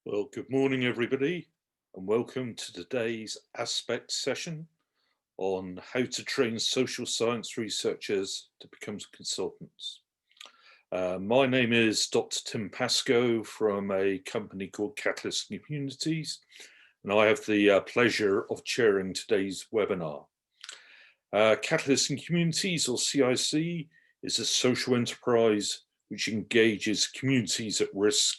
Well, good morning, everybody, and welcome to today's Aspect session on how to train social science researchers to become consultants. My name is Dr. Tim Pascoe from a company called Catalyst Communities, and I have the pleasure of chairing today's webinar. Catalyst Communities, or CIC, is a social enterprise which engages communities at risk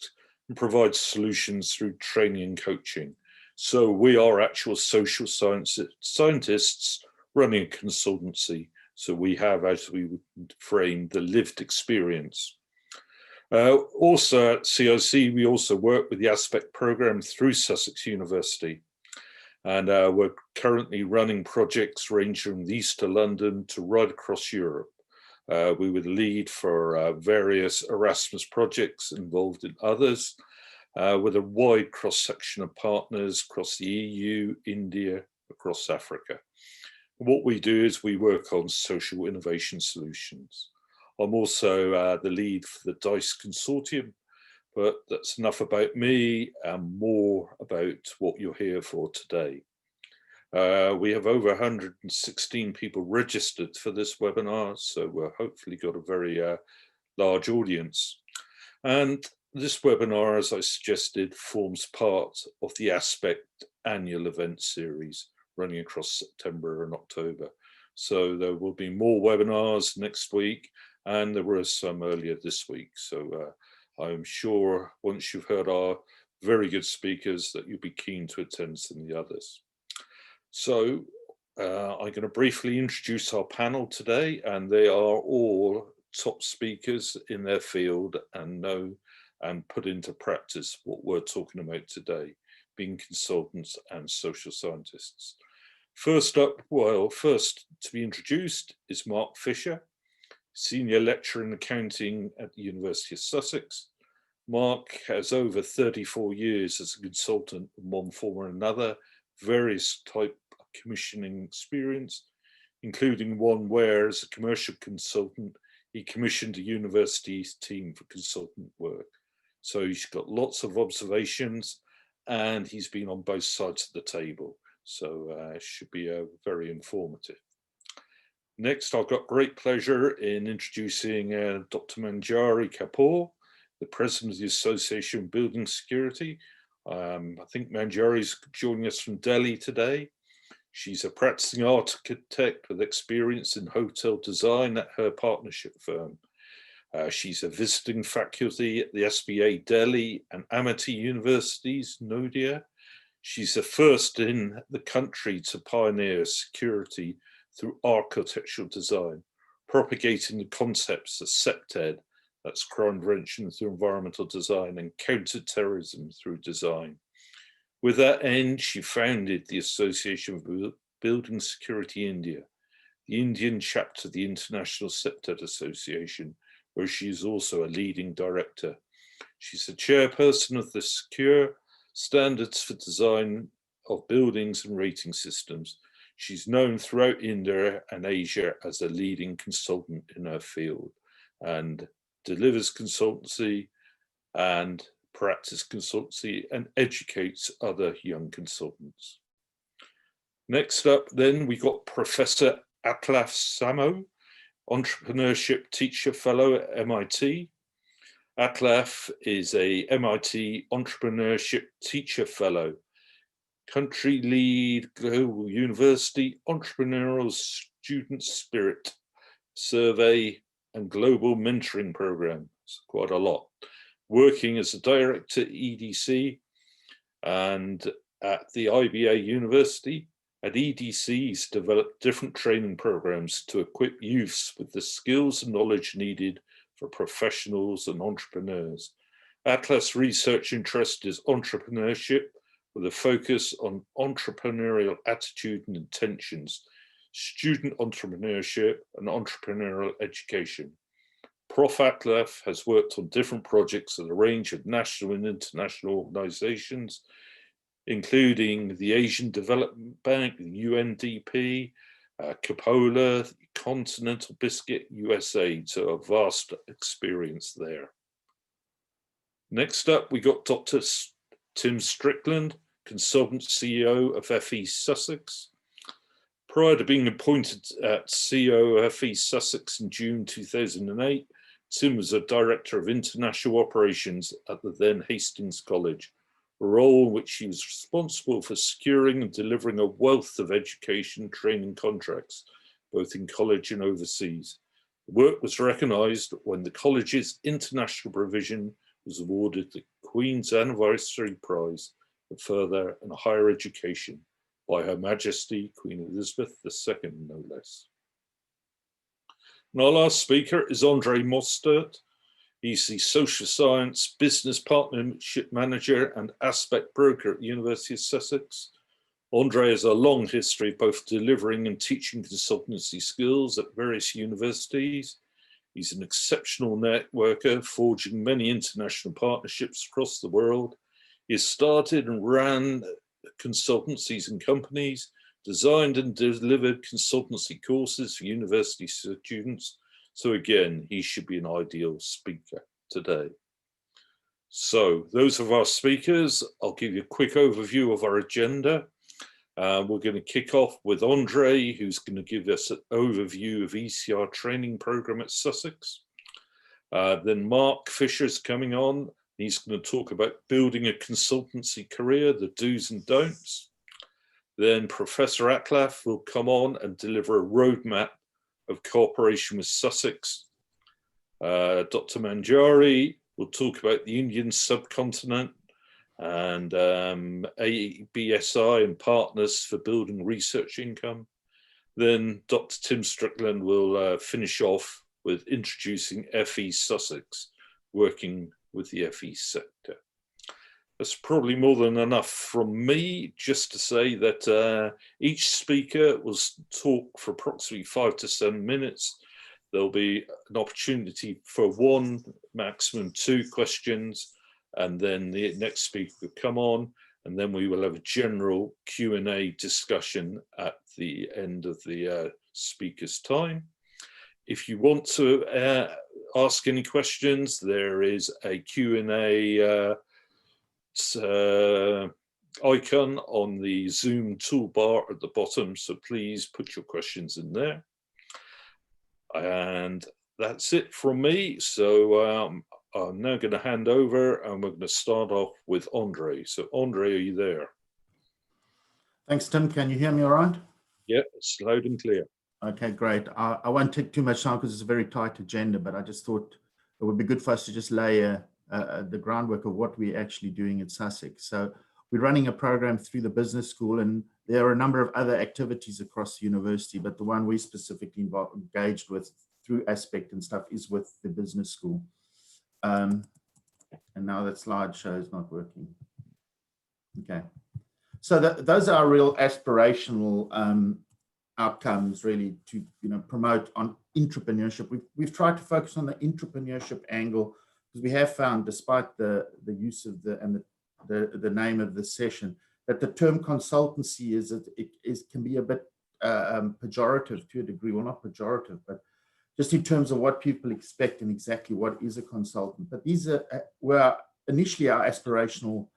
and provides solutions through training and coaching. So we are actual social scientists running a consultancy. So we have, as we would frame, the lived experience. Also at CIC, we also work with the Aspect program through Sussex University. And we're currently running projects ranging from the east of London to right across Europe. We would lead for various Erasmus projects involved in others, with a wide cross-section of partners across the EU, India, across Africa. What we do is we work on social innovation solutions. I'm also the lead for the DICE Consortium, but that's enough about me and more about what you're here for today. We have over 116 people registered for this webinar, so we've hopefully got a very large audience. And this webinar, as I suggested, forms part of the Aspect annual event series running across September and October. So there will be more webinars next week, and there were some earlier this week. So I'm sure once you've heard our very good speakers that you'll be keen to attend some of the others. So I'm going to briefly introduce our panel today, and they are all top speakers in their field and know and put into practice what we're talking about today, being consultants and social scientists. First to be introduced is Mark Fisher, Senior Lecturer in Accounting at the University of Sussex. Mark has over 34 years as a consultant in one form or another, various type of commissioning experience, including one where, as a commercial consultant, he commissioned a university's team for consultant work. So he's got lots of observations and he's been on both sides of the table. So it should be very informative. Next, I've got great pleasure in introducing Dr. Manjari Kapoor, the President of the Association of Building Security. I think Manjari is joining us from Delhi today. She's a practicing architect with experience in hotel design at her partnership firm. She's a visiting faculty at the SBA Delhi and Amity Universities, Noida. She's the first in the country to pioneer security through architectural design, propagating the concepts of CPTED, that's crime prevention through environmental design, and counter-terrorism through design. With that end, she founded the Association of Building Security India, the Indian chapter of the International CPTED Association, where she is also a leading director. She's the chairperson of the Secure Standards for Design of Buildings and Rating Systems. She's known throughout India and Asia as a leading consultant in her field and delivers consultancy and practice consultancy and educates other young consultants. Next up then, we got Professor Atlaf Samo, Entrepreneurship Teacher Fellow at MIT. Atlaf is a MIT Entrepreneurship Teacher Fellow, Country Lead Global University Entrepreneurial Student Spirit Survey and Global Mentoring Program. It's quite a lot. Working as a director at EDC and at the IBA University. At EDC, he's developed different training programs to equip youths with the skills and knowledge needed for professionals and entrepreneurs. Atlaf's research interest is entrepreneurship with a focus on entrepreneurial attitude and intentions, student entrepreneurship and entrepreneurial education. Prof. Atlaf has worked on different projects at a range of national and international organizations, including the Asian Development Bank, the UNDP, Cupola, Continental Biscuit, USA, so a vast experience there. Next up, we got Dr. Tim Strickland, Consultant CEO of FE Sussex. Prior to being appointed at CEO of FE Sussex in June 2008, Tim was a Director of International Operations at the then Hastings College, a role in which he was responsible for securing and delivering a wealth of education training contracts, both in college and overseas. The work was recognised when the college's international provision was awarded the Queen's Anniversary Prize for Further and Higher Education by Her Majesty Queen Elizabeth II, no less. And our last speaker is Andre Mostert. He's the Social Science Business Partnership Manager and Aspect Broker at the University of Sussex. Andre has a long history of both delivering and teaching consultancy skills at various universities. He's an exceptional networker, forging many international partnerships across the world. He has started and ran consultancies and companies, designed and delivered consultancy courses for university students. So again, he should be an ideal speaker today. So those are our speakers. I'll give you a quick overview of our agenda. We're going to kick off with Andre, who's going to give us an overview of ECR training program at Sussex. Then Mark Fisher's coming on. He's going to talk about building a consultancy career, the do's and don'ts. Then Professor Aklaf will come on and deliver a roadmap of cooperation with Sussex. Dr. Manjari will talk about the Indian subcontinent and ABSI and partners for building research income. Then Dr. Tim Strickland will finish off with introducing FE Sussex, working with the FE sector. That's probably more than enough from me, just to say that each speaker will talk for approximately 5 to 7 minutes. There'll be an opportunity for 1, maximum 2 questions, and then the next speaker will come on, and then we will have a general Q&A discussion at the end of the speaker's time. If you want to ask any questions, there is a Q&A icon on the Zoom toolbar at the bottom, so please put your questions in there. And that's it from me. So I'm now going to hand over, and we're going to start off with Andre. So Andre, are you there? Thanks, Tim. Can you hear me all right? Yeah, it's loud and clear. Okay, great. I won't take too much time because it's a very tight agenda, but I just thought it would be good for us to just lay the groundwork of what we're actually doing at Sussex. So we're running a program through the business school, and there are a number of other activities across the university, but the one we specifically engaged with through Aspect and stuff is with the business school. And now that slideshow is not working. Okay. So those are real aspirational outcomes, really, to promote on entrepreneurship. We've tried to focus on the entrepreneurship angle, because we have found, despite the use of the name of the session, that the term consultancy can be a bit pejorative to a degree. Well, not pejorative, but just in terms of what people expect and exactly what is a consultant. But these were initially our aspirational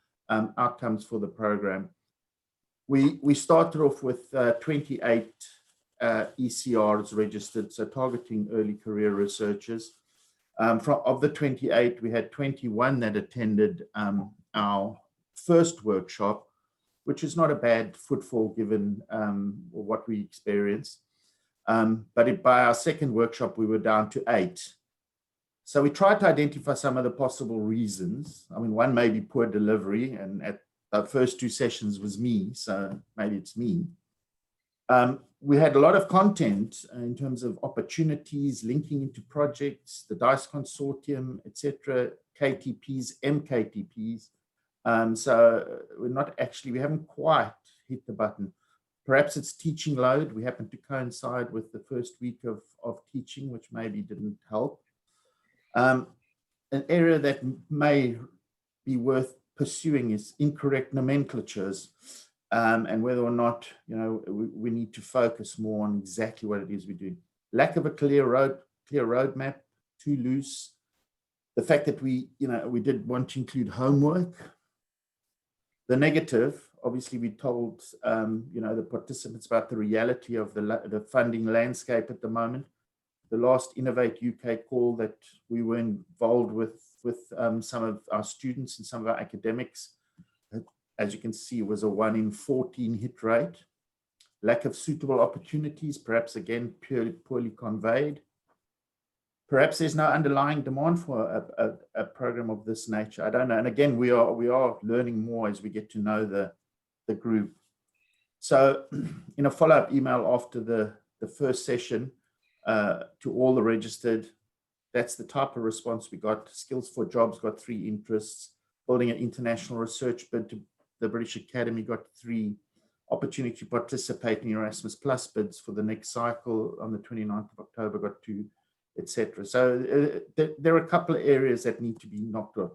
outcomes for the program. We started off with 28 ECRs registered, so targeting early career researchers. Of the 28, we had 21 that attended our first workshop, which is not a bad footfall given what we experienced. But by our second workshop, we were down to 8. So we tried to identify some of the possible reasons. I mean, one may be poor delivery, and at the first 2 sessions was me, so maybe it's me. We had a lot of content in terms of opportunities, linking into projects, the DICE Consortium, etc., KTPs, MKTPs. So we haven't quite hit the button. Perhaps it's teaching load. We happen to coincide with the first week of teaching, which maybe didn't help. An area that may be worth pursuing is incorrect nomenclatures, and whether or not we need to focus more on exactly what it is we do. Lack of a clear roadmap, too loose. The fact that we did want to include homework, The negative, obviously, we told the participants about the reality of the funding landscape at the moment. The last Innovate UK call that we were involved with some of our students and some of our academics, as you can see, was a 1 in 14 hit rate. Lack of suitable opportunities, perhaps again poorly conveyed. Perhaps there's no underlying demand for a program of this nature. I don't know. And again, we are learning more as we get to know the group. So in a follow-up email after the first session to all the registered, that's the type of response we got. Skills for Jobs got 3 interests. Building an international research bid to the British Academy got 3. Opportunity to participate in Erasmus Plus bids for the next cycle on the 29th of October got 2, etc. So there are a couple of areas that need to be knocked off.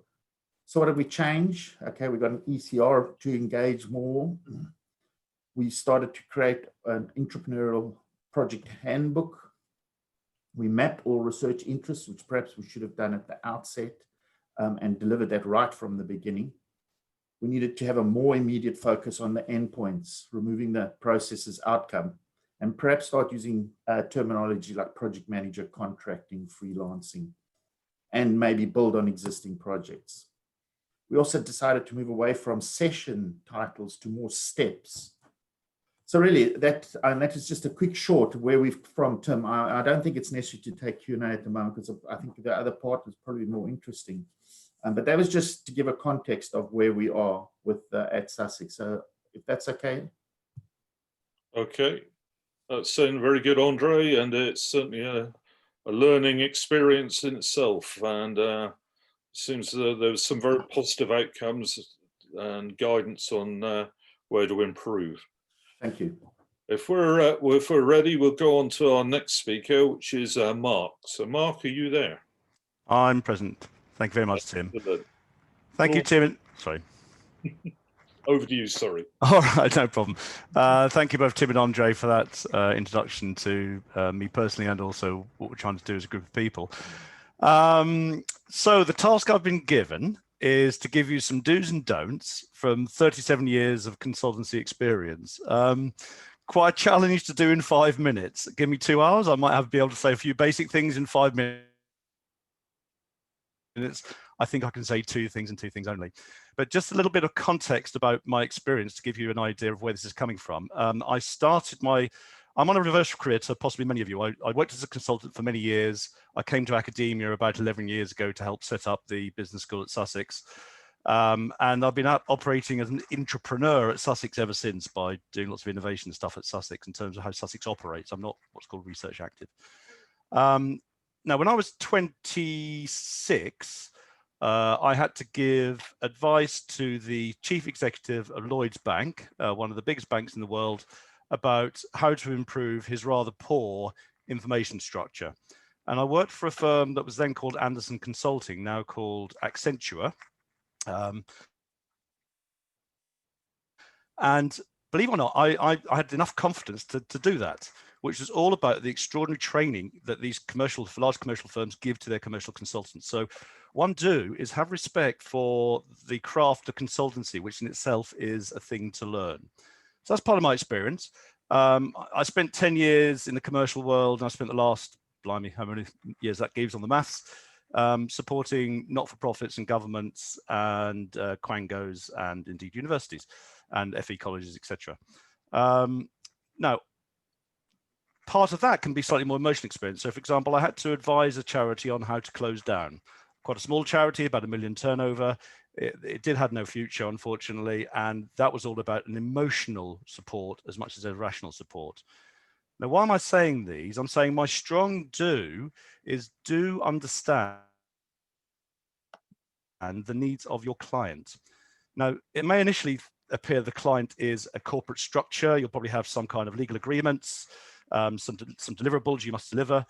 So what did we change? Okay, we got an ECR to engage more. We started to create an entrepreneurial project handbook. We mapped all research interests, which perhaps we should have done at the outset, and delivered that right from the beginning. We needed to have a more immediate focus on the endpoints, removing the process's outcome, and perhaps start using terminology like project manager, contracting, freelancing, and maybe build on existing projects. We also decided to move away from session titles to more steps. So really, that is just a quick short where we've from Tim. I don't think it's necessary to take Q&A at the moment because I think the other part is probably more interesting. But that was just to give a context of where we are with at Sussex. So if that's okay. Okay, that's sounding very good, Andre, and it's certainly a learning experience in itself. And it seems there was some very positive outcomes and guidance on where to improve. Thank you. If we're ready, we'll go on to our next speaker, which is Mark. So, Mark, are you there? I'm present. Thank you very much, Tim. Thank you, Tim. Sorry. Over to you, sorry. All right, no problem. Thank you both, Tim and Andre, for that introduction to me personally and also what we're trying to do as a group of people. So the task I've been given is to give you some do's and don'ts from 37 years of consultancy experience. Quite a challenge to do in 5 minutes. Give me 2 hours, I might be able to say a few basic things in 5 minutes. I think I can say 2 things and 2 things only. But just a little bit of context about my experience to give you an idea of where this is coming from. I'm on a reversal career to possibly many of you. I worked as a consultant for many years. I came to academia about 11 years ago to help set up the business school at Sussex. And I've been operating as an entrepreneur at Sussex ever since by doing lots of innovation stuff at Sussex in terms of how Sussex operates. I'm not what's called research active. Now, when I was 26, I had to give advice to the chief executive of Lloyds Bank, one of the biggest banks in the world, about how to improve his rather poor information structure. And I worked for a firm that was then called Anderson Consulting, now called Accenture. And believe it or not, I had enough confidence to do that, which is all about the extraordinary training that these large commercial firms give to their commercial consultants. So one do is have respect for the craft of consultancy, which in itself is a thing to learn. So that's part of my experience. I spent 10 years in the commercial world, and I spent the last, blimey, how many years that gives on the maths, supporting not-for-profits and governments and quangos and indeed universities and FE colleges, etc. Now, part of that can be slightly more emotional experience. So, for example, I had to advise a charity on how to close down. Quite a small charity, about $1 million turnover. It did have no future, unfortunately, and that was all about an emotional support as much as a rational support. Now, why am I saying these? I'm saying my strong do is do understand the needs of your client. Now, it may initially appear the client is a corporate structure. You'll probably have some kind of legal agreements, some deliverables you must deliver.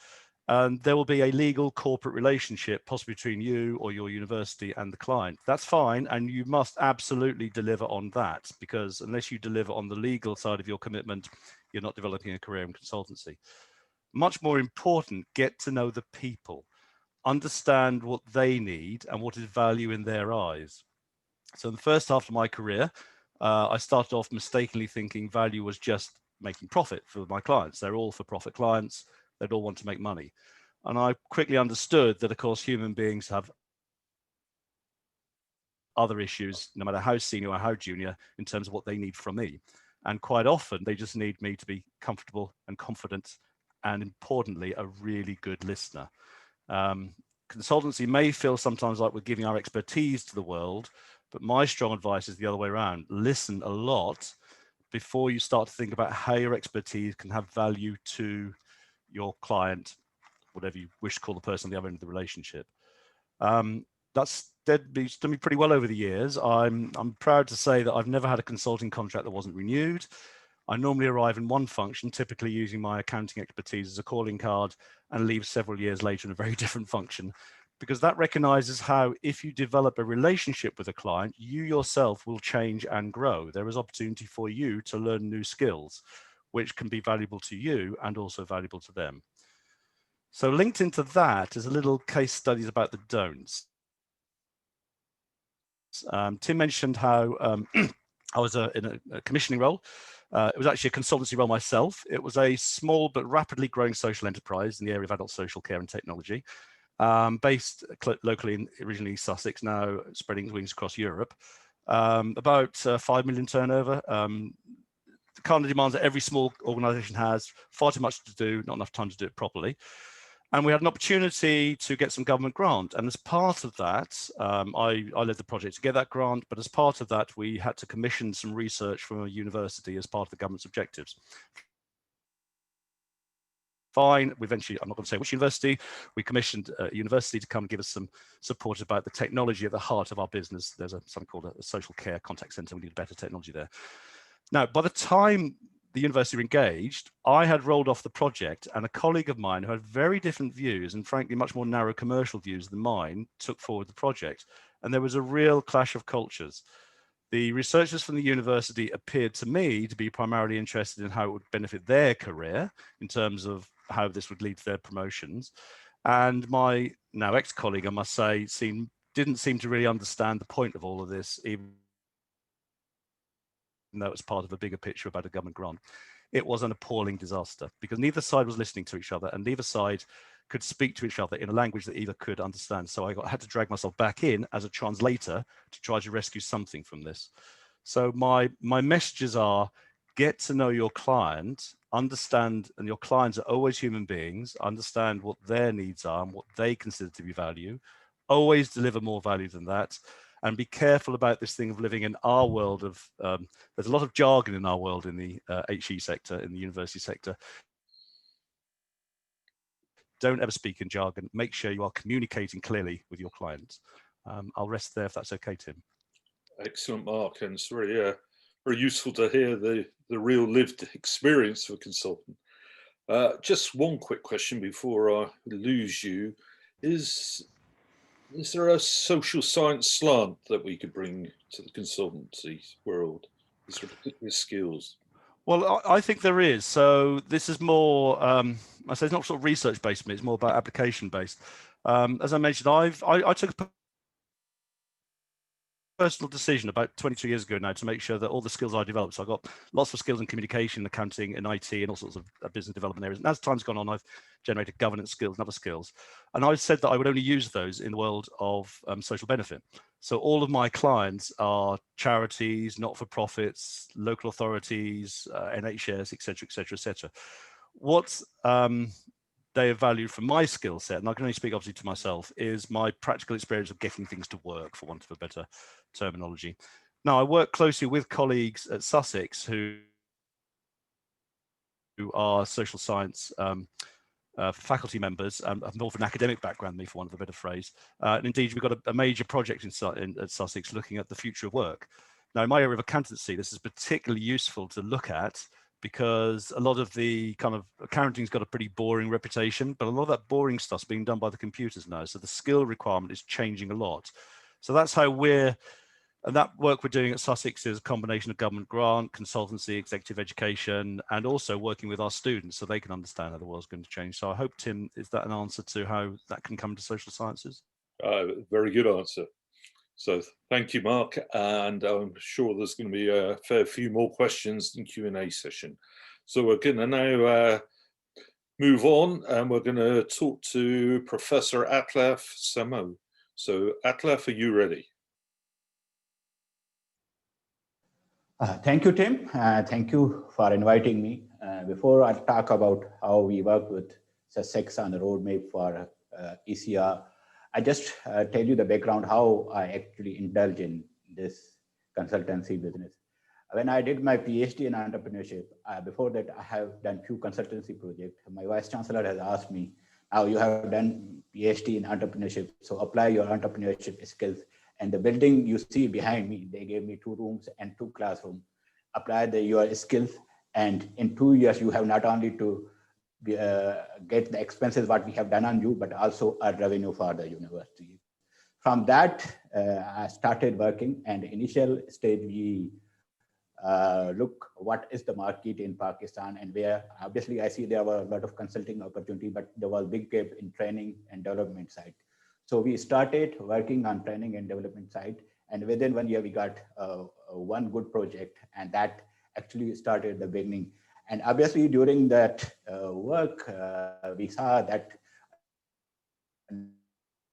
And there will be a legal corporate relationship possibly between you or your university and the client. That's fine, and you must absolutely deliver on that, because unless you deliver on the legal side of your commitment, you're not developing a career in consultancy. Much more important, get to know the people, understand what they need and what is value in their eyes. So in the first half of my career, I started off mistakenly thinking value was just making profit for my clients. They're all for-profit clients. They'd all want to make money. And I quickly understood that, of course, human beings have other issues, no matter how senior or how junior, in terms of what they need from me. And quite often, they just need me to be comfortable and confident, and importantly, a really good listener. Consultancy may feel sometimes like we're giving our expertise to the world, but my strong advice is the other way around. Listen a lot before you start to think about how your expertise can have value to your client, whatever you wish to call the person on the other end of the relationship. That's done me pretty well over the years. I'm proud to say that I've never had a consulting contract that wasn't renewed. I normally arrive in one function, typically using my accounting expertise as a calling card, and leave several years later in a very different function, because that recognizes how if you develop a relationship with a client, you yourself will change and grow. There is opportunity for you to learn new skills, which can be valuable to you and also valuable to them. So linked into that is a little case studies about the don'ts. Tim mentioned how I was in a commissioning role. It was actually a consultancy role myself. It was a small but rapidly growing social enterprise in the area of adult social care and technology, based locally originally Sussex, now spreading wings across Europe. About 5 million turnover. The kind of demands that every small organization has, far too much to do, not enough time to do it properly. And we had an opportunity to get some government grant. And as part of that, I led the project to get that grant. But as part of that, we had to commission some research from a university as part of the government's objectives. Fine. We eventually, I'm not going to say which university, we commissioned a university to come and give us some support about the technology at the heart of our business. There's something called a social care contact center. We need better technology there. Now, by the time the university were engaged, I had rolled off the project, and a colleague of mine who had very different views and frankly much more narrow commercial views than mine took forward the project. And there was a real clash of cultures. The researchers from the university appeared to me to be primarily interested in how it would benefit their career in terms of how this would lead to their promotions. And my now ex-colleague, I must say, didn't seem to really understand the point of all of this, even though it was part of a bigger picture about a government grant. It was an appalling disaster because neither side was listening to each other and neither side could speak to each other in a language that either could understand. So I had to drag myself back in as a translator to try to rescue something from this. So my messages are: get to know your client, understand, and your clients are always human beings, understand what their needs are and what they consider to be value, always deliver more value than that. And be careful about this thing of living in our world of, there's a lot of jargon in our world in the HE sector, in the university sector. Don't ever speak in jargon. Make sure you are communicating clearly with your clients. I'll rest there if that's okay, Tim. Excellent, Mark. And it's very, very useful to hear the real lived experience of a consultant. Just one quick question before I lose you. Is there a social science slant that we could bring to the consultancy world? Is there particular skills? Well, I think there is. So this is more, I say it's not sort of research based, it's more about application based. As I mentioned, I took a personal decision about 22 years ago now to make sure that all the skills I developed, so I got lots of skills in communication, accounting, and IT, and all sorts of business development areas. And as time's gone on, I've generated governance skills and other skills. And I said that I would only use those in the world of social benefit. So all of my clients are charities, not-for-profits, local authorities, NHS, et cetera, et cetera, et cetera. What they have valued from my skill set, and I can only speak obviously to myself, is my practical experience of getting things to work, for want of a better terminology. Now, I work closely with colleagues at Sussex who are social science faculty members, have more of an academic background than me, for want of a better phrase. And indeed, we've got a major project at Sussex looking at the future of work. Now, in my area of accountancy, this is particularly useful to look at because a lot of the kind of accounting's got a pretty boring reputation, but a lot of that boring stuff's being done by the computers now. So the skill requirement is changing a lot. So that's how and that work we're doing at Sussex is a combination of government grant, consultancy, executive education, and also working with our students so they can understand how the world's going to change. So I hope, Tim, is that an answer to how that can come to social sciences? Very good answer. So thank you, Mark, and I'm sure there's going to be a fair few more questions in Q&A session. So we're going to now move on, and we're going to talk to Professor Atlaf Samo. So Atlaf, are you ready? Thank you, Tim. Thank you for inviting me. Before I talk about how we work with Sussex on the roadmap for ECR, I just tell you the background how I actually indulge in this consultancy business. When I did my PhD in entrepreneurship, before that I have done few consultancy projects. My vice chancellor has asked me, now you have done PhD in entrepreneurship, so apply your entrepreneurship skills. And the building you see behind me, they gave me 2 rooms and 2 classrooms. Apply your skills, and in 2 years, you have not only to get the expenses what we have done on you, but also a revenue for the university. From that, I started working, and initial stage we look what is the market in Pakistan, and where obviously I see there were a lot of consulting opportunity, but there was big gap in training and development side. So we started working on training and development side, and within 1 year we got one good project, and that actually started the beginning. And obviously during that work, we saw that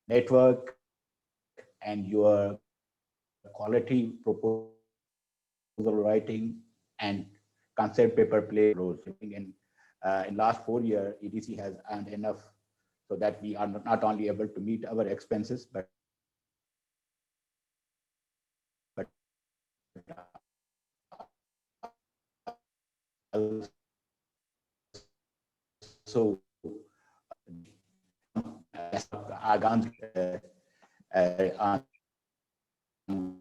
network and your quality proposal writing and concept paper play roles. In last 4 years, EDC has earned enough so that we are not only able to meet our expenses, but also on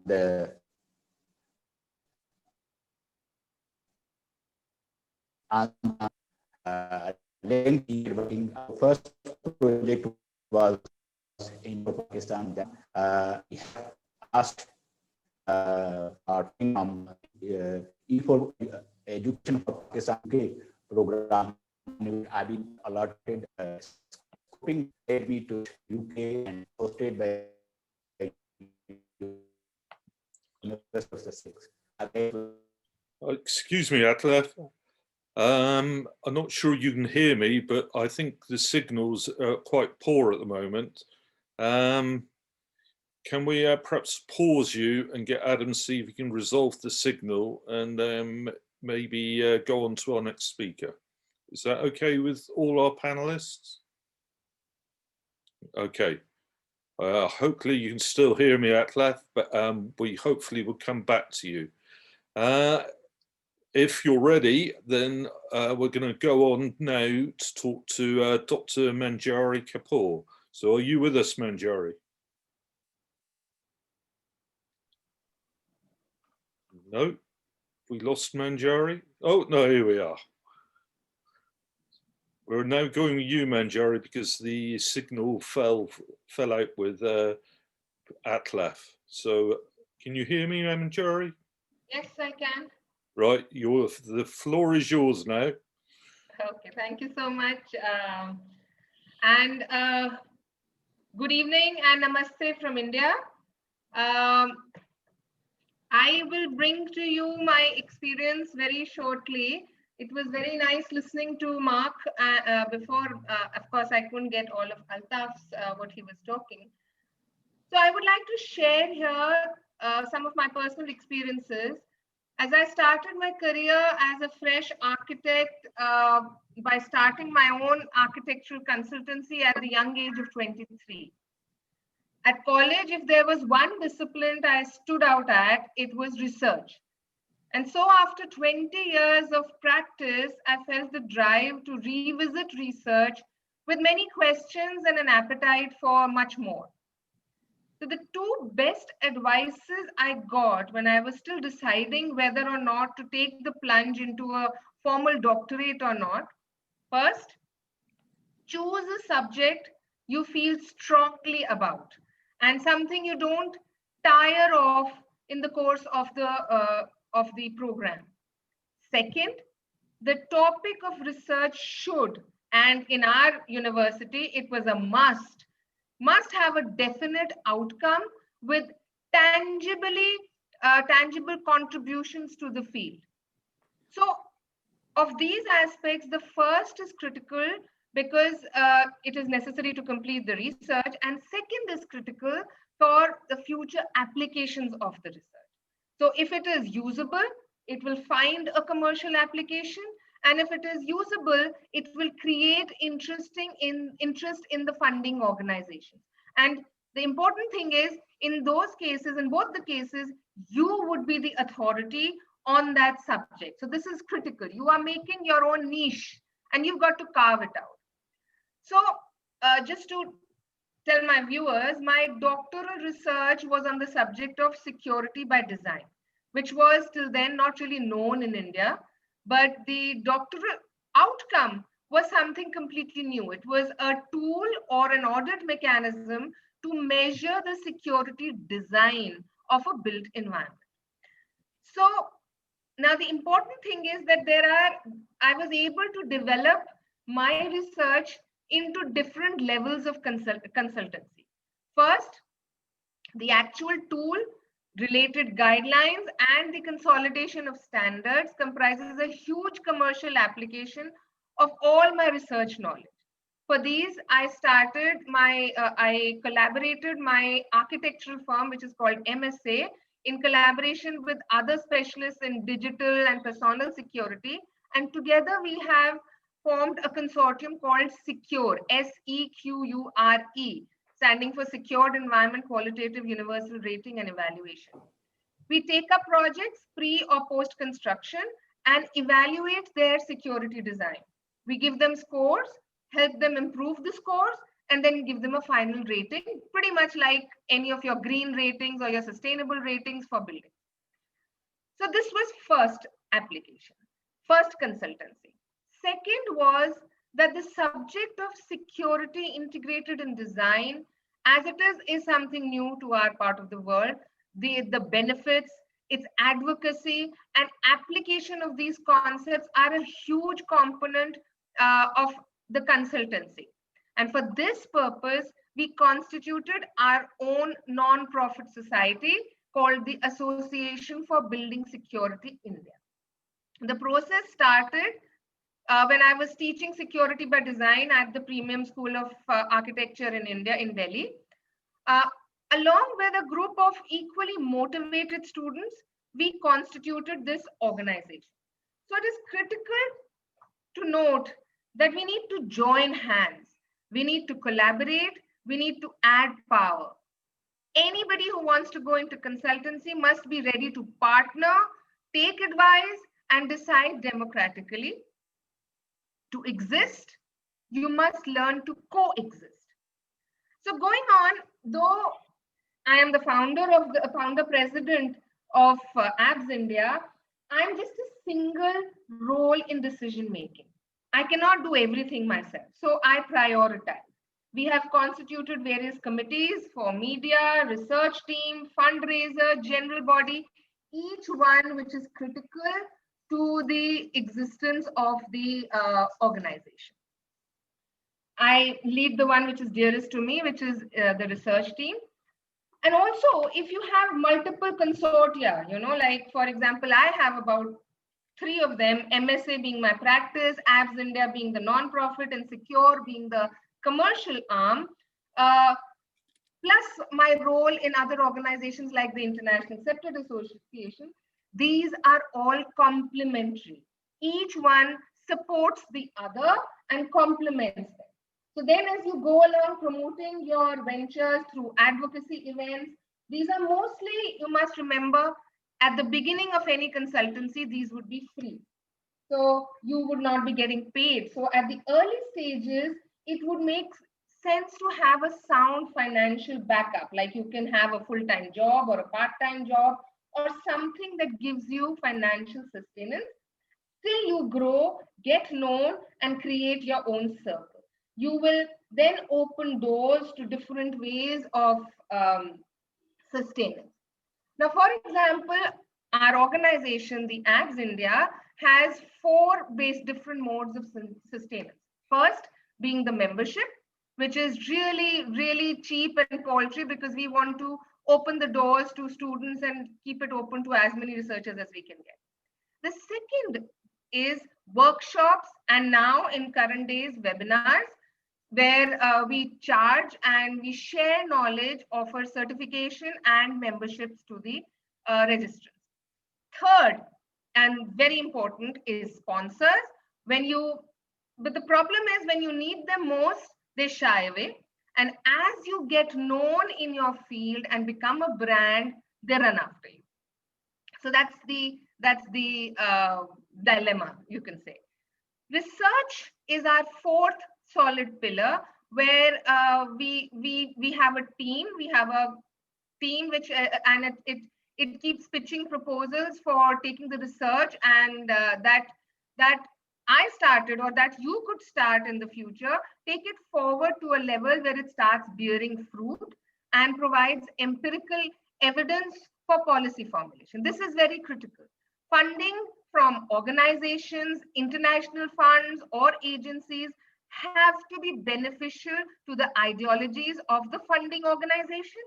the link working. Our first project was in Pakistan. Then we have asked our E4 Education for Pakistan program. I've been allotted scoping me to UK and hosted by University of Sussex. Excuse me, Atlaf. I'm not sure you can hear me, but I think the signals are quite poor at the moment. Can we perhaps pause you and get Adam, see if we can resolve the signal, and maybe go on to our next speaker? Is that okay with all our panelists? Okay. Hopefully you can still hear me, Atlaf, but we hopefully will come back to you. If you're ready, then we're going to go on now to talk to Dr. Manjari Kapoor. So are you with us, Manjari? No, we lost Manjari. Oh, no, here we are. We're now going with you, Manjari, because the signal fell out with Atlaf. So can you hear me, Manjari? Yes, I can. Right, the floor is yours now. Okay, thank you so much. Good evening and namaste from India. I will bring to you my experience very shortly. It was very nice listening to Mark before. Of course, I couldn't get all of Altaf's what he was talking. So I would like to share here some of my personal experiences. As I started my career as a fresh architect by starting my own architectural consultancy at the young age of 23. At college, if there was one discipline I stood out at, it was research. And so after 20 years of practice, I felt the drive to revisit research with many questions and an appetite for much more. So the 2 best advices I got when I was still deciding whether or not to take the plunge into a formal doctorate or not. First, choose a subject you feel strongly about and something you don't tire of in the course of the program. Second, the topic of research should, and in our university, it was a must have a definite outcome with tangible contributions to the field. So of these aspects, the first is critical because it is necessary to complete the research, and second is critical for the future applications of the research. So if it is usable, it will find a commercial application, and if it is usable, it will create interest in the funding organization. And the important thing is, in those cases, in both the cases, you would be the authority on that subject. So this is critical. You are making your own niche and you've got to carve it out. So just to tell my viewers, my doctoral research was on the subject of security by design, which was till then not really known in India, but the doctoral outcome was something completely new. It was a tool or an audit mechanism to measure the security design of a built environment. So now the important thing is that I was able to develop my research into different levels of consultancy. First, the actual tool, related guidelines, and the consolidation of standards comprises a huge commercial application of all my research knowledge. For these, I collaborated my architectural firm, which is called MSA, in collaboration with other specialists in digital and personal security. And together we have formed a consortium called SECURE, SEQURE, standing for Secured Environment Qualitative Universal Rating and Evaluation. We take up projects pre or post construction and evaluate their security design. We give them scores, help them improve the scores, and then give them a final rating, pretty much like any of your green ratings or your sustainable ratings for buildings. So this was first application, first consultancy. Second was that the subject of security integrated in design, as it is something new to our part of the world. The benefits, its advocacy and application of these concepts are a huge component of the consultancy. And for this purpose, we constituted our own non-profit society called the Association for Building Security India. The process started when I was teaching security by design at the Premium School of Architecture in India, in Delhi. Along with a group of equally motivated students, we constituted this organization. So it is critical to note that we need to join hands. We need to collaborate. We need to add power. Anybody who wants to go into consultancy must be ready to partner, take advice, and decide democratically. To exist, you must learn to coexist. So going on, though I am the founder president of ABS India, I'm just a single role in decision making. I cannot do everything myself, so I prioritize. We have constituted various committees for media, research team, fundraiser, general body, each one which is critical to the existence of the organization. I lead the one which is dearest to me, which is the research team. And also, if you have multiple consortia, like for example, I have about 3 of them, MSA being my practice, ABS India being the non-profit, and SECURE being the commercial arm, plus my role in other organizations like the International Accepted Association. These are all complementary. Each one supports the other and complements them. So then as you go along promoting your ventures through advocacy events, these are mostly, you must remember, at the beginning of any consultancy, these would be free. So you would not be getting paid. So at the early stages, it would make sense to have a sound financial backup, like you can have a full-time job or a part-time job or something that gives you financial sustenance till you grow, get known, and create your own circle. You will then open doors to different ways of sustenance. Now, for example, our organization, the ABS India, has 4 different modes of sustenance. First, being the membership, which is really, really cheap and paltry because we want to open the doors to students and keep it open to as many researchers as we can get. The second is workshops, and now in current days, webinars, where we charge and we share knowledge, offer certification and memberships to the registrants. Third, and very important, is sponsors. But the problem is when you need them most, they shy away. And as you get known in your field and become a brand, they run after you. So that's the dilemma, you can say. Research is our fourth solid pillar, where we have a team. We have a team which and it keeps pitching proposals for taking the research, and that I started, or that you could start in the future, take it forward to a level where it starts bearing fruit and provides empirical evidence for policy formulation. This is very critical. Funding from organizations, international funds, or agencies have to be beneficial to the ideologies of the funding organization,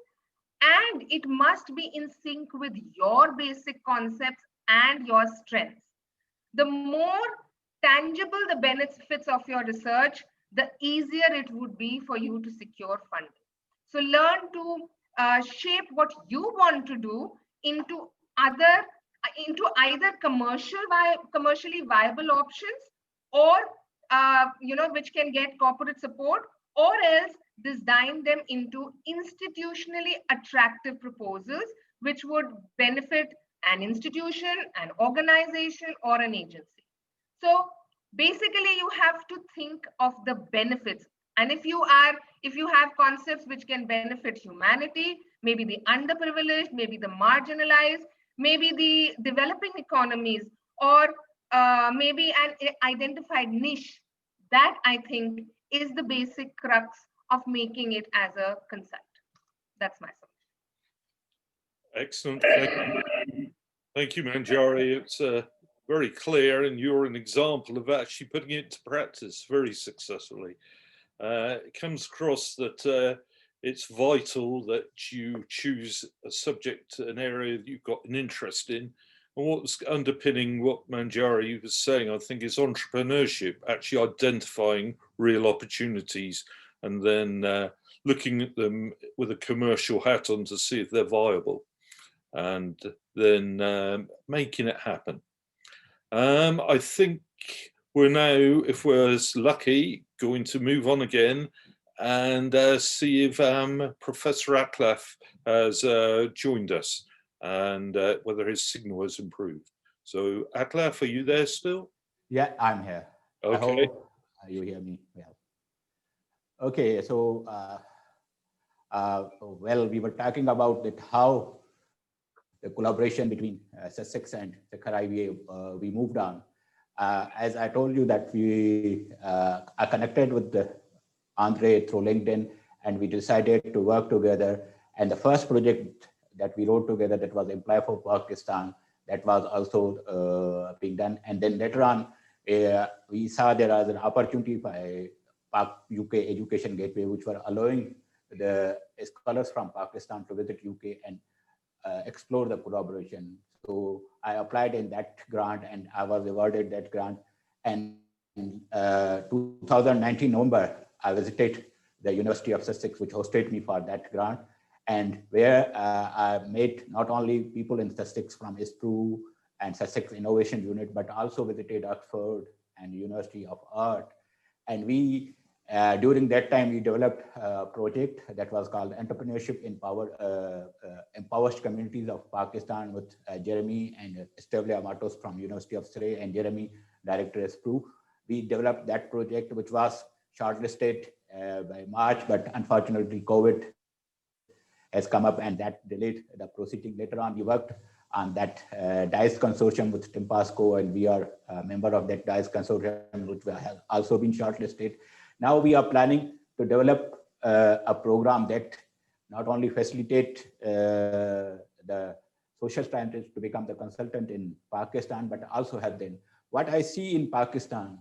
and it must be in sync with your basic concepts and your strengths. The more tangible the benefits of your research, the easier it would be for you to secure funding. So learn to shape what you want to do into either commercially viable options, or which can get corporate support, or else design them into institutionally attractive proposals which would benefit an institution, an organization, or an agency. So basically you have to think of the benefits. And if you have concepts which can benefit humanity, maybe the underprivileged, maybe the marginalized, maybe the developing economies, or maybe an identified niche, that I think is the basic crux of making it as a consultant. That's my Excellent. solution. Thank you, Manjari. It's very clear, and you're an example of actually putting it to practice very successfully. It comes across that it's vital that you choose a subject, an area that you've got an interest in. And what's underpinning what Manjari was saying, I think, is entrepreneurship, actually identifying real opportunities and then looking at them with a commercial hat on to see if they're viable, and then making it happen. I think we're now, if we're lucky, going to move on again and see if Professor Atlaf has joined us, and whether his signal has improved. So Atlaf, are you there still? Yeah, I'm here. Okay. I hope you hear me well. Okay, so well, we were talking about that how the collaboration between Sussex and Sakkara we moved on. As I told you that we are connected with Andre through LinkedIn, and we decided to work together. And the first project that we wrote together, that was Employ for Pakistan, that was also being done. And then later on, we saw there was an opportunity by UK Education Gateway, which were allowing the scholars from Pakistan to visit UK and explore the collaboration. So I applied in that grant and I was awarded that grant. And in 2019 November, I visited the University of Sussex, which hosted me for that grant, and where I met not only people in Sussex from ISPRU and Sussex Innovation Unit, but also visited Oxford and University of Art. And we, during that time, we developed a project that was called Entrepreneurship Empowers Communities of Pakistan with Jeremy and Stavlia Matos from University of Surrey and Jeremy, Director ISPRU. We developed that project, which was shortlisted by March, but unfortunately COVID has come up and that delayed the proceeding. Later on, we worked on that DICE consortium with Timpasco, and we are a member of that DICE consortium, which has also been shortlisted. Now we are planning to develop a program that not only facilitate the social scientists to become the consultant in Pakistan, but also help them. What I see in Pakistan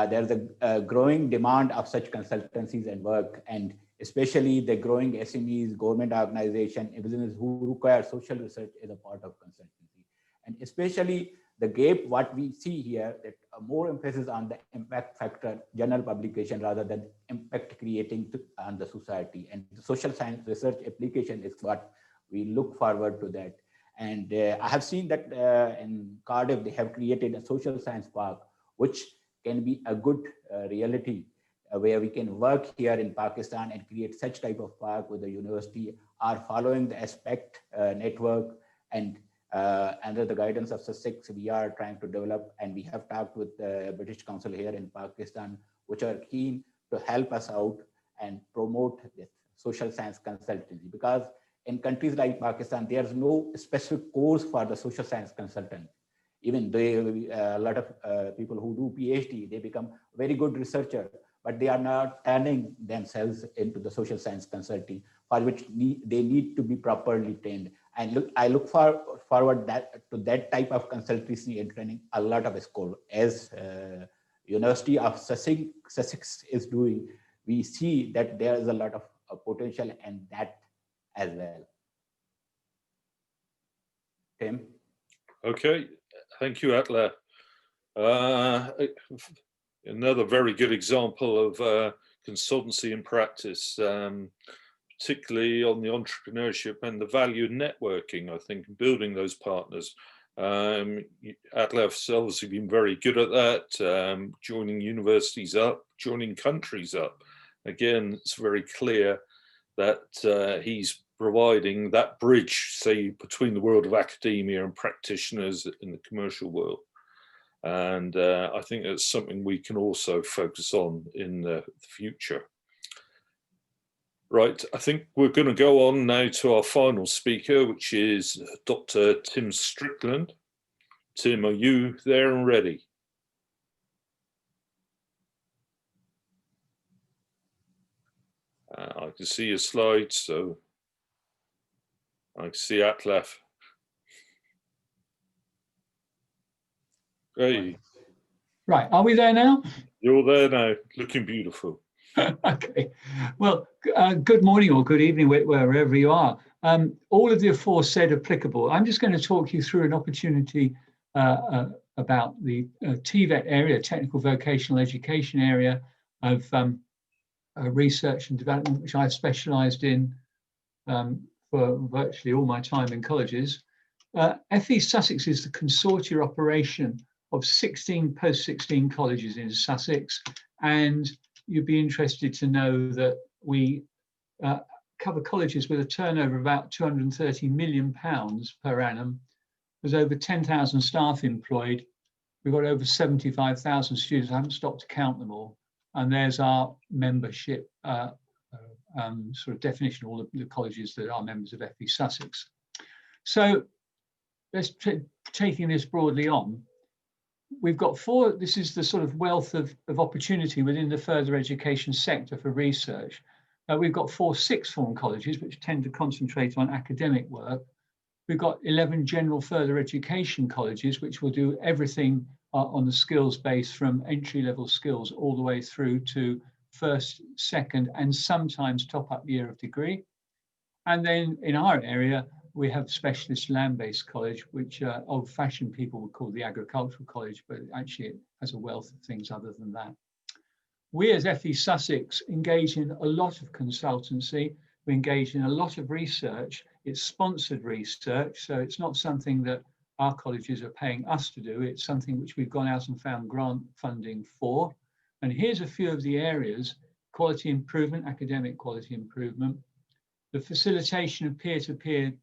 there's a growing demand of such consultancies and work, and especially the growing SMEs, government organization, business who require social research as a part of consultancy. And especially the gap, what we see here, that more emphasis on the impact factor, journal publication, rather than impact creating on the society. And the social science research application is what we look forward to that. And I have seen that in Cardiff, they have created a social science park, which can be a good reality where we can work here in Pakistan and create such type of park with the university, are following the aspect network, and under the guidance of Sussex, we are trying to develop, and we have talked with the British Council here in Pakistan, which are keen to help us out and promote this social science consultancy. Because in countries like Pakistan, there's no specific course for the social science consultant. Even a lot of people who do PhD, they become very good researcher, but they are not turning themselves into the social science consulting, for which they need to be properly trained. And I look forward to that type of consultancy and training a lot of school. As University of Sussex is doing, we see that there is a lot of potential in that as well. Tim? Okay, thank you, Atlaf. Another very good example of consultancy in practice, particularly on the entrepreneurship and the value of networking, I think, building those partners. Atlaf's obviously been very good at that, joining universities up, joining countries up. Again, it's very clear that he's providing that bridge, say, between the world of academia and practitioners in the commercial world. And I think that's something we can also focus on in the future. Right, I think we're going to go on now to our final speaker, which is Dr. Tim Strickland. Tim, are you there and ready? I can see your slides, so I can see Atlaf. Hey. Right, are we there now? You're there now, looking beautiful. Okay, well, good morning or good evening, wherever you are. All of the aforesaid applicable. I'm just going to talk you through an opportunity about the TVET area, technical vocational education area of research and development, which I've specialised in for virtually all my time in colleges. FE Sussex is the consortia operation of 16 post-16 colleges in Sussex, and you'd be interested to know that we cover colleges with a turnover of about £230 million per annum. There's over 10,000 staff employed. We've got over 75,000 students. I haven't stopped to count them all. And there's our membership sort of definition, all the colleges that are members of FE Sussex. So let's taking this broadly on. We've got this is the sort of wealth of opportunity within the further education sector for research. We've got 4 sixth form colleges, which tend to concentrate on academic work. We've got 11 general further education colleges, which will do everything on the skills base, from entry-level skills all the way through to first, second, and sometimes top-up year of degree. And then in our area, we have specialist land-based college, which old-fashioned people would call the agricultural college, but actually it has a wealth of things other than that. We as FE Sussex engage in a lot of consultancy. We engage in a lot of research. It's sponsored research, so it's not something that our colleges are paying us to do. It's something which we've gone out and found grant funding for. And here's a few of the areas: quality improvement, academic quality improvement, the facilitation of peer-to-peer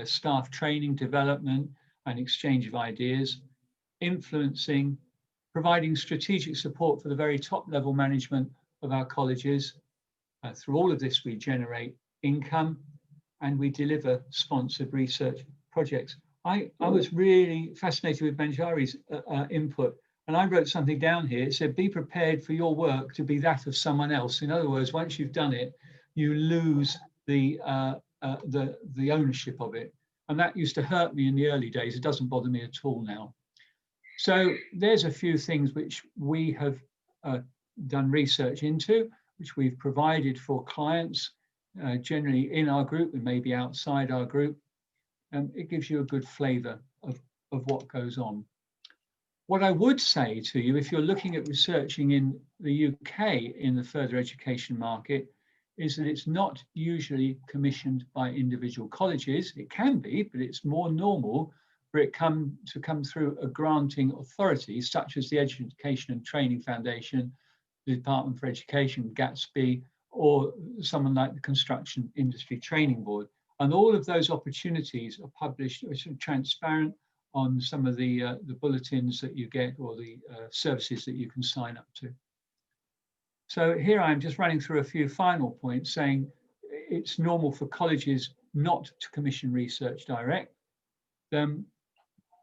staff training, development, and exchange of ideas, influencing, providing strategic support for the very top level management of our colleges. Through all of this, we generate income and we deliver sponsored research projects. I was really fascinated with Manjari's input, and I wrote something down here. It said, be prepared for your work to be that of someone else. In other words, once you've done it, you lose the ownership of it. And that used to hurt me in the early days. It doesn't bother me at all now. So there's a few things which we have done research into, which we've provided for clients, generally in our group and maybe outside our group. It gives you a good flavour of what goes on. What I would say to you, if you're looking at researching in the UK in the further education market, is that it's not usually commissioned by individual colleges. It can be, but it's more normal for it to come through a granting authority, such as the Education and Training Foundation, the Department for Education, Gatsby, or someone like the Construction Industry Training Board. And all of those opportunities are published, are sort of transparent on some of the bulletins that you get, or the services that you can sign up to. So here I'm just running through a few final points, saying it's normal for colleges not to commission research direct.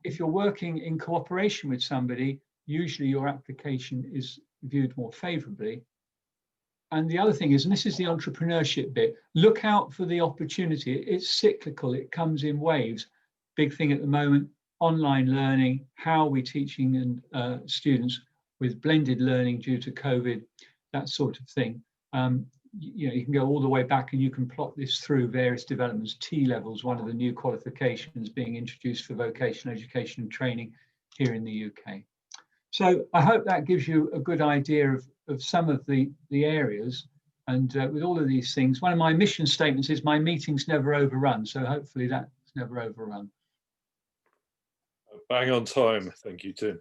If you're working in cooperation with somebody, usually your application is viewed more favorably. And the other thing is, and this is the entrepreneurship bit, look out for the opportunity. It's cyclical, it comes in waves. Big thing at the moment, online learning, how are we teaching students with blended learning due to COVID, that sort of thing. You know, you can go all the way back and you can plot this through various developments. T-levels, one of the new qualifications being introduced for vocational education and training here in the UK. So I hope that gives you a good idea of some of the areas. And with all of these things, one of my mission statements is my meetings never overrun. So hopefully that's never overrun. Bang on time. Thank you, Tim.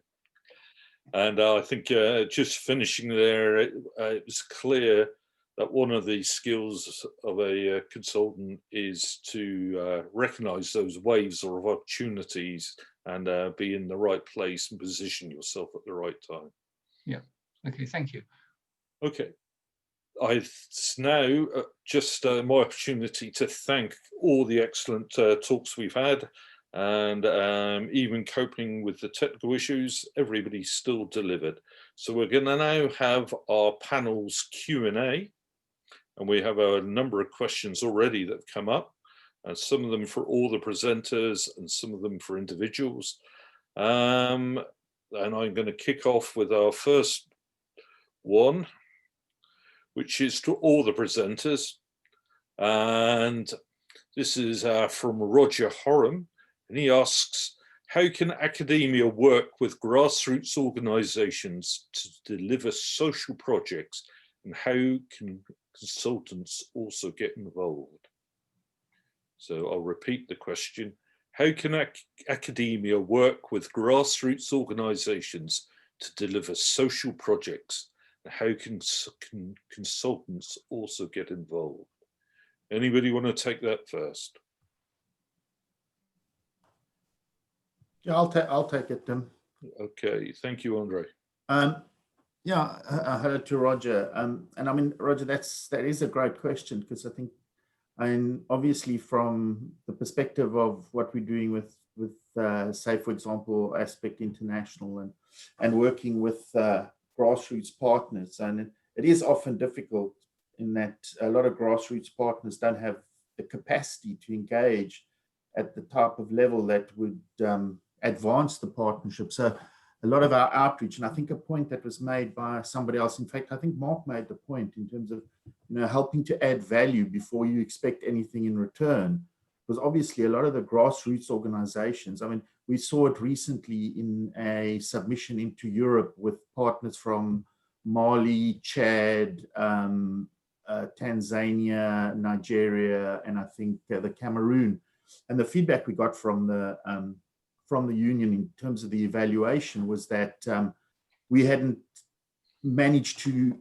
And I think just finishing there, it was clear that one of the skills of a consultant is to recognize those waves of opportunities and be in the right place and position yourself at the right time. Yeah. Okay. Thank you. Okay. It's now just my opportunity to thank all the excellent talks we've had, and even coping with the technical issues, everybody still delivered. So we're going to now have our panel's Q&A, and we have a number of questions already that have come up, and some of them for all the presenters and some of them for individuals. And I'm going to kick off with our first one, which is to all the presenters. And this is from Roger Horam. And he asks, how can academia work with grassroots organizations to deliver social projects, and how can consultants also get involved? So I'll repeat the question. How can academia work with grassroots organizations to deliver social projects, and how can consultants also get involved? Anybody want to take that first? Yeah, I'll take it, Tim. Okay, thank you, Andre. Yeah, hello to Roger. And I mean, Roger, that is a great question, because I think, obviously from the perspective of what we're doing with say, for example, Aspect International and working with grassroots partners, and it is often difficult in that a lot of grassroots partners don't have the capacity to engage at the type of level that would advance the partnership. So a lot of our outreach, and I think a point that was made by somebody else, in fact, I think Mark made the point in terms of, helping to add value before you expect anything in return. Because obviously a lot of the grassroots organizations, I mean, we saw it recently in a submission into Europe with partners from Mali, Chad, Tanzania, Nigeria, and I think the Cameroon. And the feedback we got from the union in terms of the evaluation was that we hadn't managed to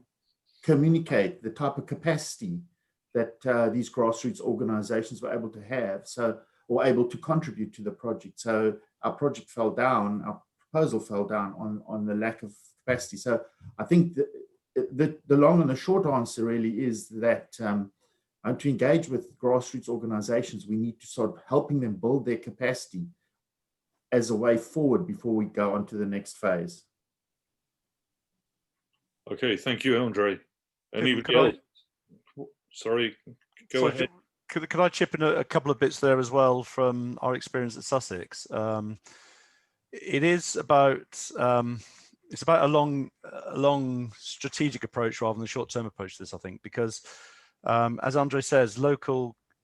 communicate the type of capacity that these grassroots organizations were able to have, or able to contribute to the project. So our project fell down, our proposal fell down on the lack of capacity. So I think the long and the short answer really is that to engage with grassroots organizations, we need to start helping them build their capacity as a way forward before we go on to the next phase. Okay, thank you, Andre. Anybody else? Sorry, go ahead. Could I chip in a couple of bits there as well from our experience at Sussex? it is about it's about a long strategic approach rather than a short-term approach to this, I think, because as Andre says,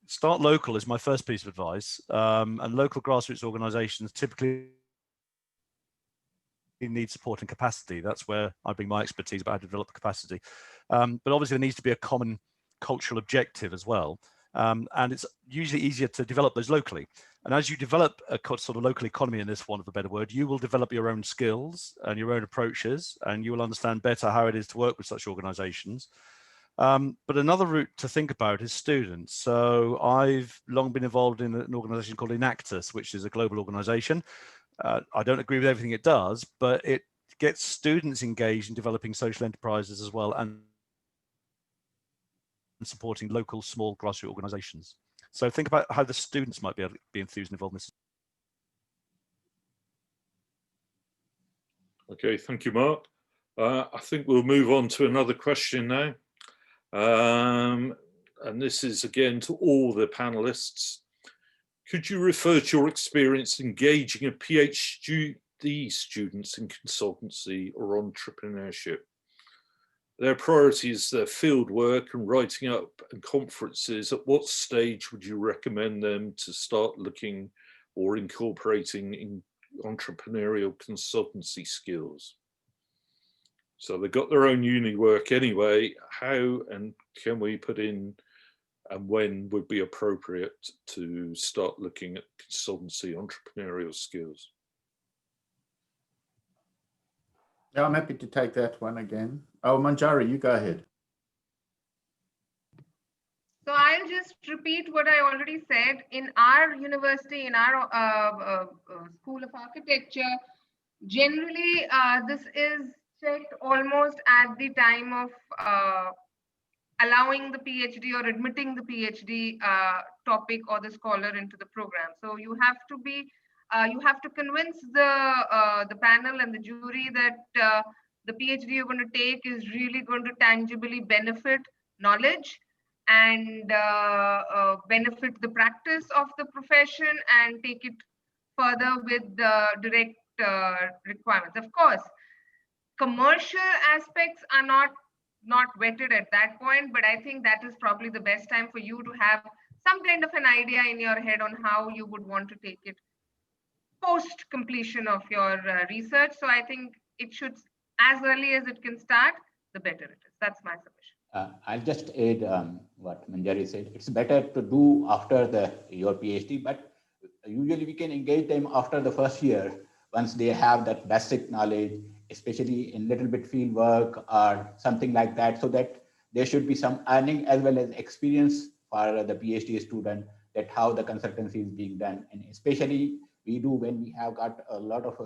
start local is my first piece of advice, and local grassroots organizations typically need support and capacity. That's where I bring my expertise about how to develop the capacity. But obviously there needs to be a common cultural objective as well. And it's usually easier to develop those locally. And as you develop a sort of local economy, in this one of a better word, you will develop your own skills and your own approaches, and you will understand better how it is to work with such organizations. But another route to think about is students. So I've long been involved in an organization called Enactus, which is a global organization. I don't agree with everything it does, but it gets students engaged in developing social enterprises as well and supporting local small grassroots organizations. So think about how the students might be able to be enthused and involved in this. Okay, thank you, Mark. I think we'll move on to another question now. And this is again to all the panelists. Could you refer to your experience engaging a PhD students in consultancy or entrepreneurship? Their priorities, their field work and writing up and conferences, at what stage would you recommend them to start looking or incorporating in entrepreneurial consultancy skills? So they've got their own uni work anyway. How and can we put in and when would be appropriate to start looking at consultancy entrepreneurial skills? Yeah, I'm happy to take that one again. Oh, Manjari, you go ahead. So I'll just repeat what I already said. In our university, in our School of Architecture, generally this is checked almost at the time of allowing the PhD or admitting the PhD topic or the scholar into the program. So you have to be, you have to convince the panel and the jury that the PhD you're going to take is really going to tangibly benefit knowledge and benefit the practice of the profession and take it further with the direct requirements. Of course, commercial aspects are not vetted at that point, but I think that is probably the best time for you to have some kind of an idea in your head on how you would want to take it post completion of your research. So I think it should, as early as it can start, the better it is. That's my submission. I'll just add what Manjari said. It's better to do after your PhD, but usually we can engage them after the first year once they have that basic knowledge, especially in little bit field work or something like that, so that there should be some earning as well as experience for the PhD student, that how the consultancy is being done. And especially we do when we have got a lot of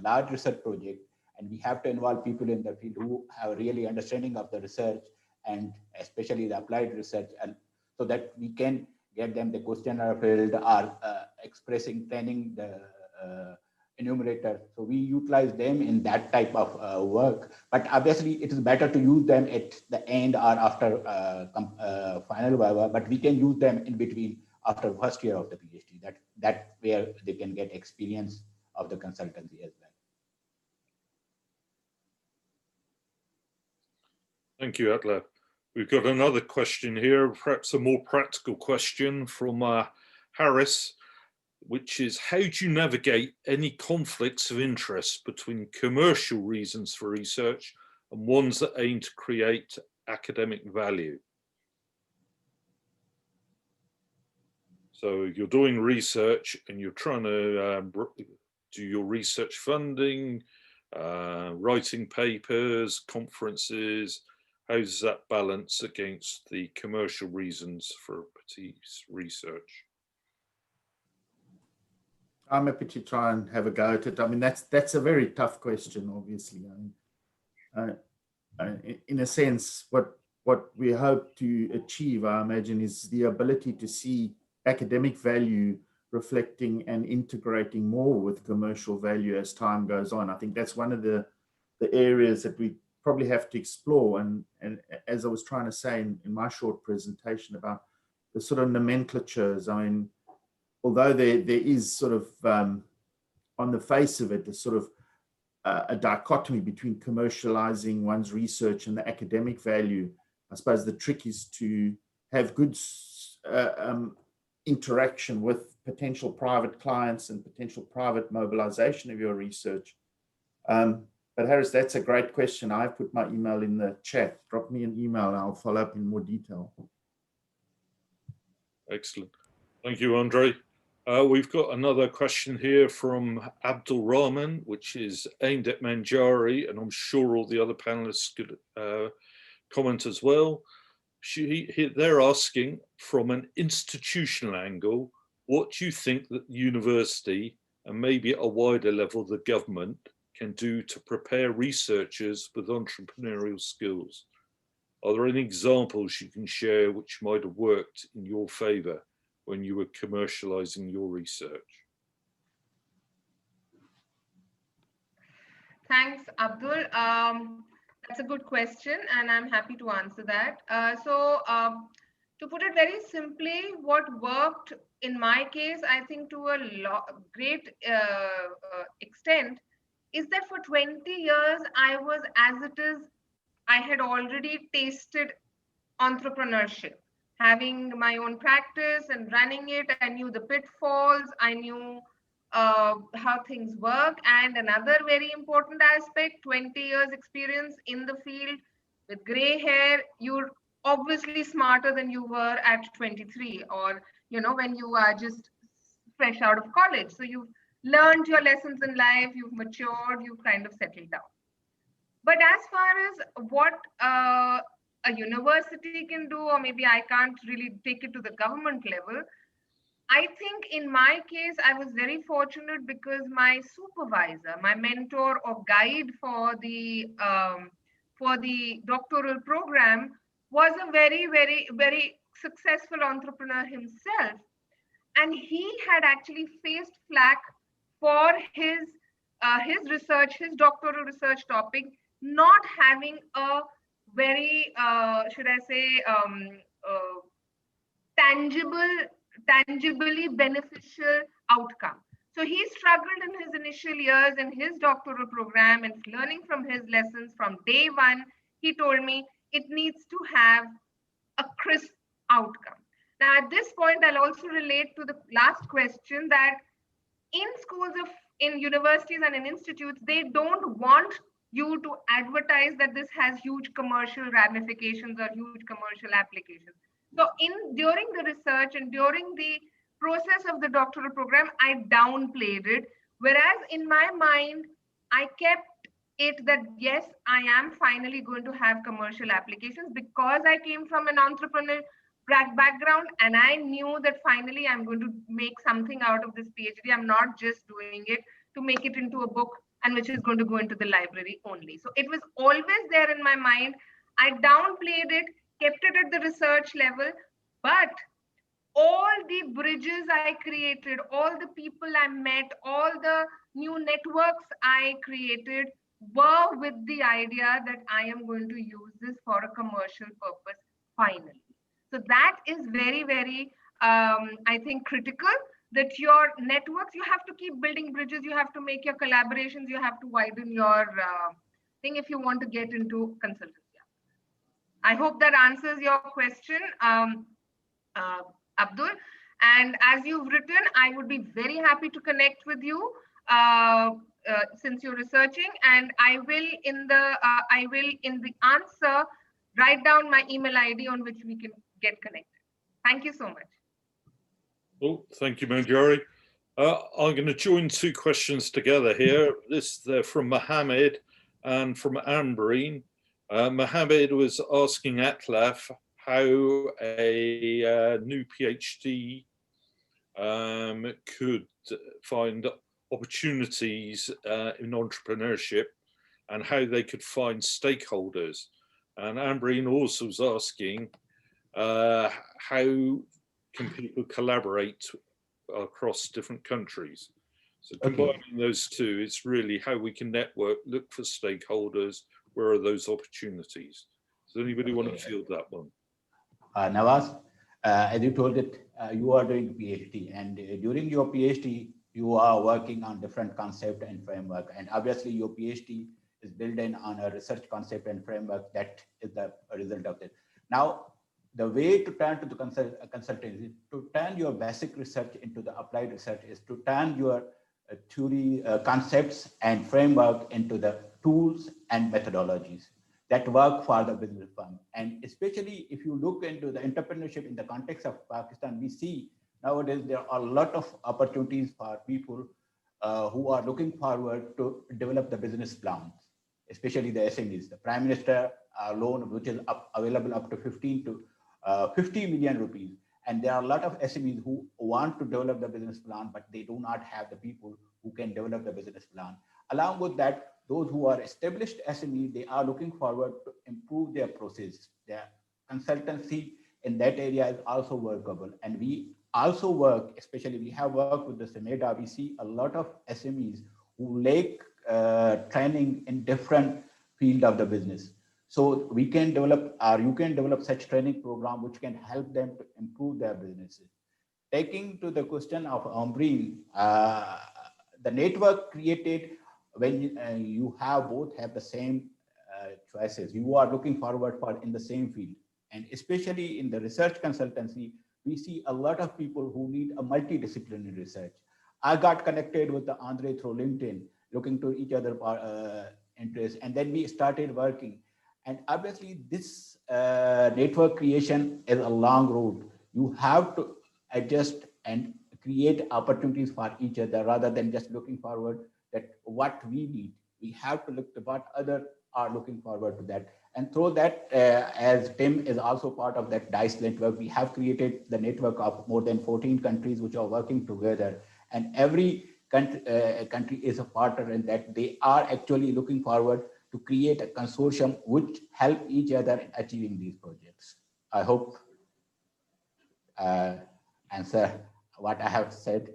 large research project, and we have to involve people in the field who have really understanding of the research and especially the applied research, and so that we can get them the questionnaire field or expressing training the enumerator. So we utilize them in that type of work, but obviously it is better to use them at the end or after final viva, but we can use them in between after first year of the PhD. That where they can get experience of the consultancy as well. Thank you, Atla. We've got another question here, perhaps a more practical question from Harris, which is, how do you navigate any conflicts of interest between commercial reasons for research and ones that aim to create academic value? So you're doing research and you're trying to do your research funding, writing papers, conferences. How does that balance against the commercial reasons for Petit's research? I'm happy to try and have a go at it. I mean, that's a very tough question, obviously. In a sense, what we hope to achieve, I imagine, is the ability to see academic value reflecting and integrating more with commercial value as time goes on. I think that's one of the areas that we probably have to explore. And as I was trying to say in my short presentation about the sort of nomenclatures, I mean, although there is sort of on the face of it, a sort of a dichotomy between commercializing one's research and the academic value. I suppose the trick is to have good interaction with potential private clients and potential private mobilization of your research. But Harris, that's a great question. I've put my email in the chat. Drop me an email and I'll follow up in more detail. Excellent. Thank you, Andre. We've got another question here from Abdul Rahman, which is aimed at Manjari, and I'm sure all the other panelists could comment as well. They're asking, from an institutional angle, what do you think that the university, and maybe at a wider level the government, can do to prepare researchers with entrepreneurial skills? Are there any examples you can share which might have worked in your favor when you were commercializing your research? Thanks, Abdul. That's a good question, and I'm happy to answer that. To put it very simply, what worked in my case, I think to a great extent, is that for 20 years, I was as it is, I had already tasted entrepreneurship. Having my own practice and running it, I knew the pitfalls, I knew how things work. And another very important aspect, 20 years experience in the field with gray hair, you're obviously smarter than you were at 23, or when you are just fresh out of college. So you've learned your lessons in life, you've matured, you've kind of settled down. But as far as what a university can do, or maybe I can't really take it to the government level, I think in my case, I was very fortunate because my supervisor, my mentor or guide for the doctoral program was a very, very, very successful entrepreneur himself. And he had actually faced flack for his research, his doctoral research topic, not having a very, should I say, tangibly beneficial outcome. So he struggled in his initial years in his doctoral program, and learning from his lessons from day one, he told me it needs to have a crisp outcome. Now, at this point, I'll also relate to the last question that in universities and in institutes, they don't want you to advertise that this has huge commercial ramifications or huge commercial applications. So during the research and during the process of the doctoral program, I downplayed it. Whereas in my mind, I kept it that, yes, I am finally going to have commercial applications because I came from an entrepreneurial background, and I knew that finally I'm going to make something out of this PhD. I'm not just doing it to make it into a book and which is going to go into the library only. So it was always there in my mind. I downplayed it, kept it at the research level, but all the bridges I created, all the people I met, all the new networks I created were with the idea that I am going to use this for a commercial purpose finally. So that is very, very, I think, critical, that your networks, you have to keep building bridges, you have to make your collaborations, you have to widen your thing if you want to get into consultancy. I hope that answers your question, Abdul. And as you've written, I would be very happy to connect with you since you're researching, and I will in the answer write down my email ID on which we can get connected. Thank you so much. Oh, thank you, Manjari. I'm going to join two questions together here. They're from Mohammed and from Ambreen. Mohammed was asking Atlaf how a new PhD could find opportunities in entrepreneurship and how they could find stakeholders. And Ambreen also was asking how can people collaborate across different countries. So combining those two, it's really how we can network, look for stakeholders, where are those opportunities? Does anybody want to field that one? Nawaz, as you told it, you are doing PhD, and during your PhD, you are working on different concept and framework. And obviously your PhD is built in on a research concept and framework. That is the result of it. Now, the way to turn to the consultancy, to turn your basic research into the applied research, is to turn your theory, concepts and framework into the tools and methodologies that work for the business firm. And especially if you look into the entrepreneurship in the context of Pakistan, we see nowadays there are a lot of opportunities for people who are looking forward to develop the business plans, especially the SMEs. The Prime Minister loan, which is available up to 15 to 50 million rupees. And there are a lot of SMEs who want to develop the business plan, but they do not have the people who can develop the business plan. Along with that, those who are established SMEs, they are looking forward to improve their process. Their consultancy in that area is also workable. And we also work, especially we have worked with the SEMEDA, we see a lot of SMEs who lack training in different field of the business. So we can develop, or you can develop such training program which can help them to improve their businesses. Taking to the question of Ambreen, the network created when you have both have the same choices. You are looking forward for in the same field. And especially in the research consultancy, we see a lot of people who need a multidisciplinary research. I got connected with the Andre through LinkedIn, looking to each other interests, and then we started working. And obviously this network creation is a long road. You have to adjust and create opportunities for each other rather than just looking forward that what we need. We have to look at what others are looking forward to that. And through that, as Tim is also part of that DICE network, we have created the network of more than 14 countries which are working together. And every country is a partner in that. They are actually looking forward to create a consortium which help each other in achieving these projects. I hope answer what I have said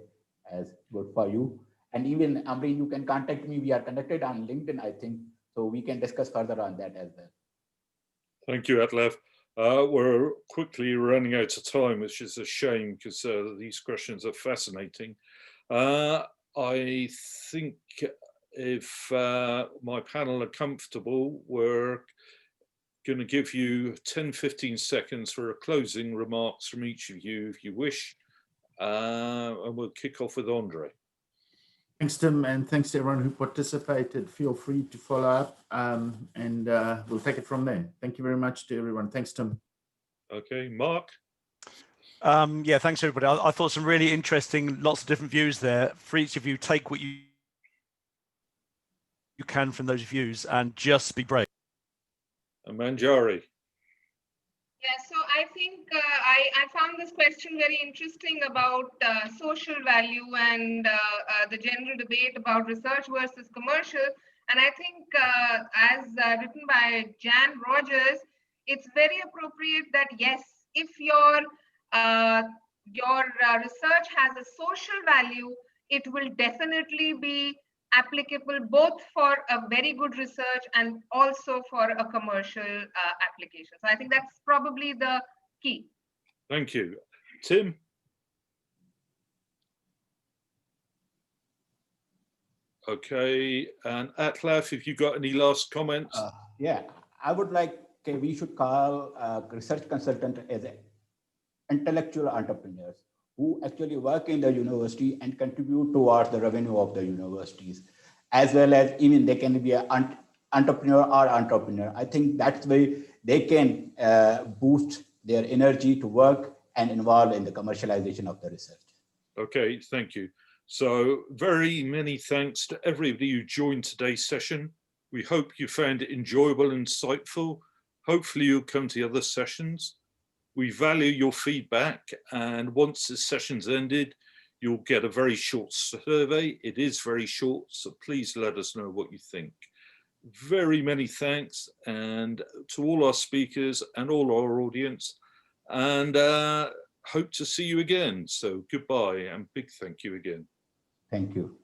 as good for you. And even Ambreen, you can contact me. We are connected on LinkedIn, I think, so we can discuss further on that as well. Thank you, Atlev. We're quickly running out of time, which is a shame because these questions are fascinating. I think if my panel are comfortable, we're going to give you 10-15 seconds for a closing remarks from each of you if you wish, and we'll kick off with Andre. Thanks, Tim, and thanks to everyone who participated. Feel free to follow up, and we'll take it from there. Thank you very much to everyone. Thanks, Tim. Okay, Mark. Yeah, thanks everybody. I thought some really interesting, lots of different views there. For each of you, take what you can from those views and just be brave. And Manjari. Yeah, so I think I found this question very interesting about social value and the general debate about research versus commercial. And I think as written by Jan Rogers, it's very appropriate that yes, if your research has a social value, it will definitely be applicable both for a very good research and also for a commercial application. So I think that's probably the key. Thank you. Tim? Okay, and Atlev, if you got any last comments? Yeah, I would like, we should call research consultant as intellectual entrepreneurs who actually work in the university and contribute towards the revenue of the universities, as well as even they can be an entrepreneur or entrepreneur. I think that's why they can boost their energy to work and involve in the commercialization of the research. Okay, thank you. So very many thanks to everybody who joined today's session. We hope you found it enjoyable and insightful. Hopefully you'll come to other sessions. We value your feedback, and once this session's ended, you'll get a very short survey. It is very short, so please let us know what you think. Very many thanks, and to all our speakers and all our audience, and hope to see you again. So goodbye and big thank you again. Thank you.